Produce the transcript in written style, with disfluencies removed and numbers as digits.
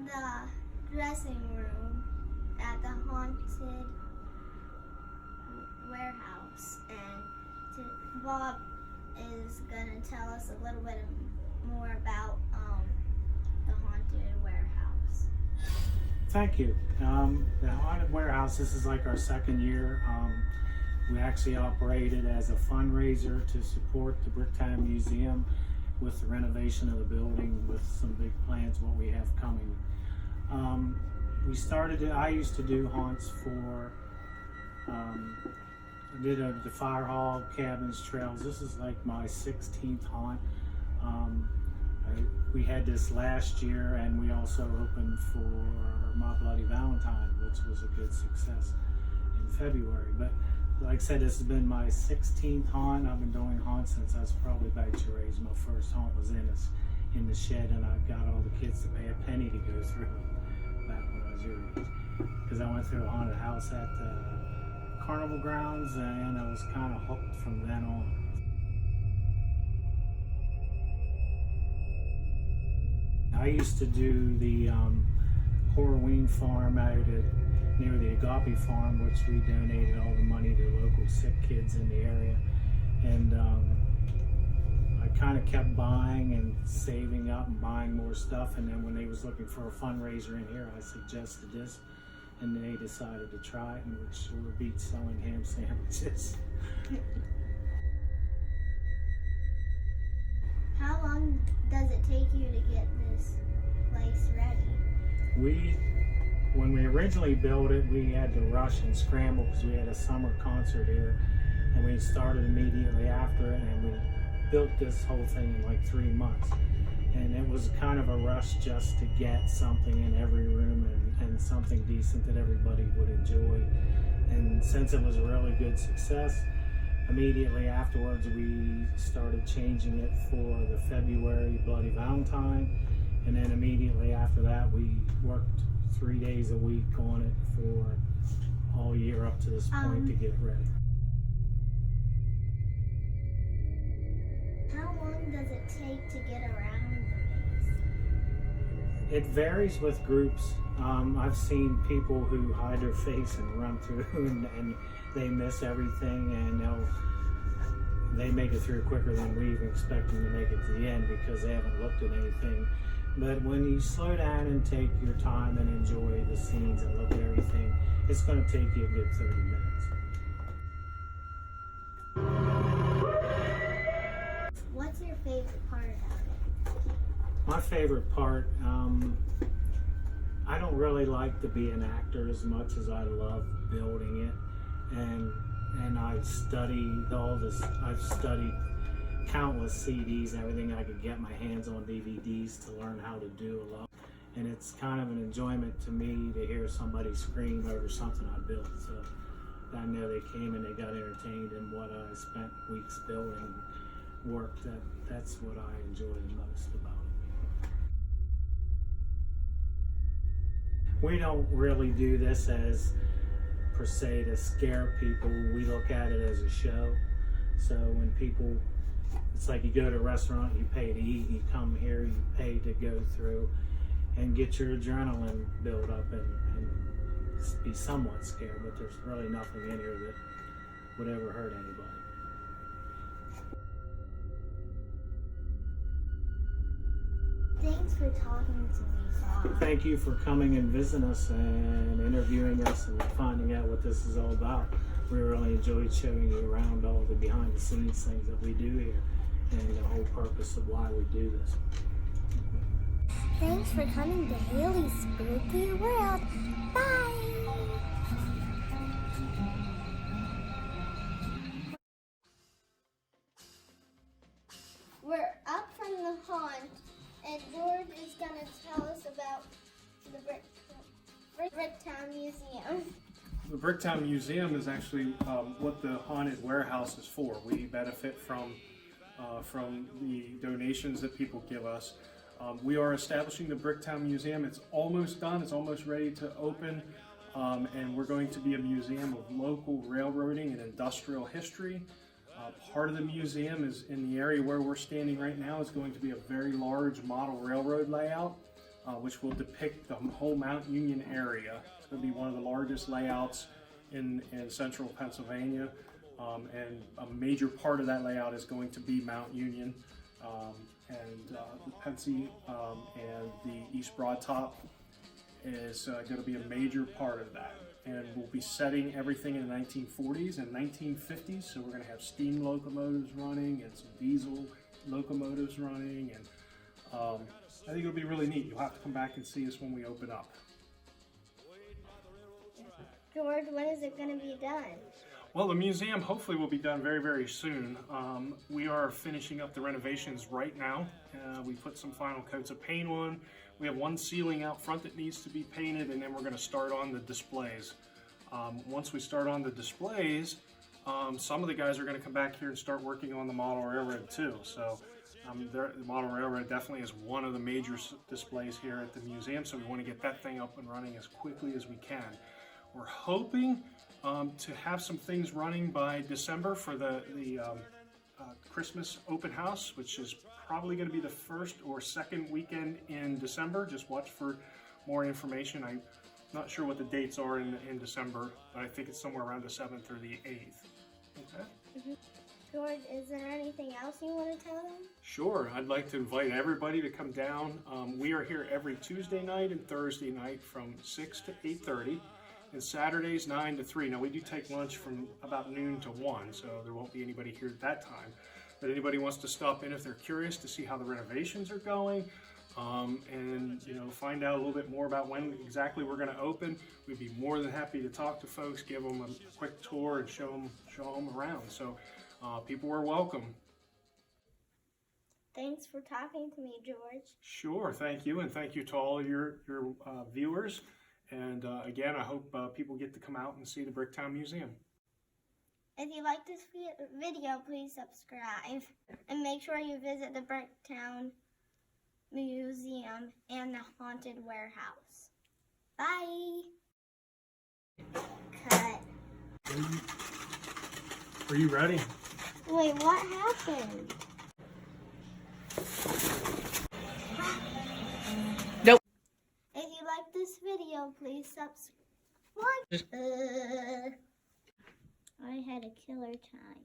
the dressing room at the Haunted Warehouse, and Bob is going to tell us a little bit more about the Haunted Warehouse. Thank you. The Haunted Warehouse, this is like our second year. We actually operated as a fundraiser to support the Bricktown Museum with the renovation of the building, with some big plans what we have coming. I used to do haunts for, I did the fire hall, cabins, trails. This is like my 16th haunt. We had this last year, and we also opened for My Bloody Valentine, which was a good success in February. But like I said, this has been my 16th haunt. I've been doing haunts since I was probably about your age. My first haunt was in the shed, and I got all the kids to pay a penny to go through back when I was your age. Because I went through a haunted house at the carnival grounds, and I was kind of hooked from then on. I used to do the Horroween farm out near the Agape farm, which we donated all the money to local sick kids in the area. And I kind of kept buying and saving up and buying more stuff. And then when they was looking for a fundraiser in here, I suggested this, and they decided to try it, and which sure beat selling ham sandwiches. How long does it take you to get this place ready? When we originally built it, we had to rush and scramble because we had a summer concert here, and we started immediately after it, and we built this whole thing in like 3 months. And it was kind of a rush just to get something in every room and something decent that everybody would enjoy. And since it was a really good success, immediately afterwards we started changing it for the February Bloody Valentine, and then immediately after that we worked 3 days a week on it for all year up to this point to get it ready. How long does it take to get around the maze? It varies with groups. I've seen people who hide their face and run through and they miss everything, and they make it through quicker than we even expect them to make it to the end because they haven't looked at anything. But when you slow down and take your time and enjoy the scenes and look at everything, it's going to take you a good 30 minutes. What's your favorite part about it? My favorite part, I don't really like to be an actor as much as I love building it, and I've studied all this. I've studied countless CDs and everything I could get my hands on, DVDs, to learn how to do a lot. And it's kind of an enjoyment to me to hear somebody scream over something I built. So I know they came and they got entertained in what I spent weeks building and work. That's what I enjoy the most about it. We don't really do this as per se to scare people. We look at it as a show. So when people, it's like you go to a restaurant, you pay to eat, you come here, you pay to go through and get your adrenaline build up and be somewhat scared, but there's really nothing in here that would ever hurt anybody. Thanks for talking to me, Bob. Thank you for coming and visiting us and interviewing us and finding out what this is all about. We really enjoyed showing you around all the behind the scenes things that we do here and the whole purpose of why we do this. Thanks for coming to Haley's Spooky World. Bye! We're up from the haunt, and George is going to tell us about the Bricktown Museum. The Bricktown Museum is actually what the Haunted Warehouse is for. We benefit from the donations that people give us. We are establishing the Bricktown Museum. It's almost done. It's almost ready to open. And we're going to be a museum of local railroading and industrial history. Part of the museum is in the area where we're standing right now is going to be a very large model railroad layout. which will depict the whole Mount Union area. It's going to be one of the largest layouts in central Pennsylvania, and a major part of that layout is going to be Mount Union, and the Pensy and the East Broad Top is going to be a major part of that. And we'll be setting everything in the 1940s and 1950s, so we're going to have steam locomotives running and some diesel locomotives running, and I think it'll be really neat. You'll have to come back and see us when we open up. George, when is it going to be done? Well, the museum hopefully will be done very, very soon. We are finishing up the renovations right now. We put some final coats of paint on. We have one ceiling out front that needs to be painted, and then we're going to start on the displays. Once we start on the displays, some of the guys are going to come back here and start working on the model railroad too. So the model railroad definitely is one of the major displays here at the museum, so we want to get that thing up and running as quickly as we can. We're hoping to have some things running by December for the Christmas open house, which is probably going to be the first or second weekend in December. Just watch for more information. I'm not sure what the dates are in December, but I think it's somewhere around the 7th or the 8th. Okay? Mm-hmm. George, is there anything else you want to tell them? Sure. I'd like to invite everybody to come down. We are here every Tuesday night and Thursday night from 6 to 8:30. And Saturdays 9 to 3. Now we do take lunch from about noon to 1, so there won't be anybody here at that time. But anybody wants to stop in if they're curious to see how the renovations are going, and find out a little bit more about when exactly we're going to open, we'd be more than happy to talk to folks, give them a quick tour, and show them around. So people are welcome. Thanks for talking to me, George. Sure, thank you, and thank you to all of your viewers. And again, I hope people get to come out and see the Bricktown Museum. If you like this video, please subscribe. And make sure you visit the Bricktown Museum and the Haunted Warehouse. Bye! Cut. Are you ready? Wait, what happened? Nope. If you like this video, please subscribe. I had a killer time.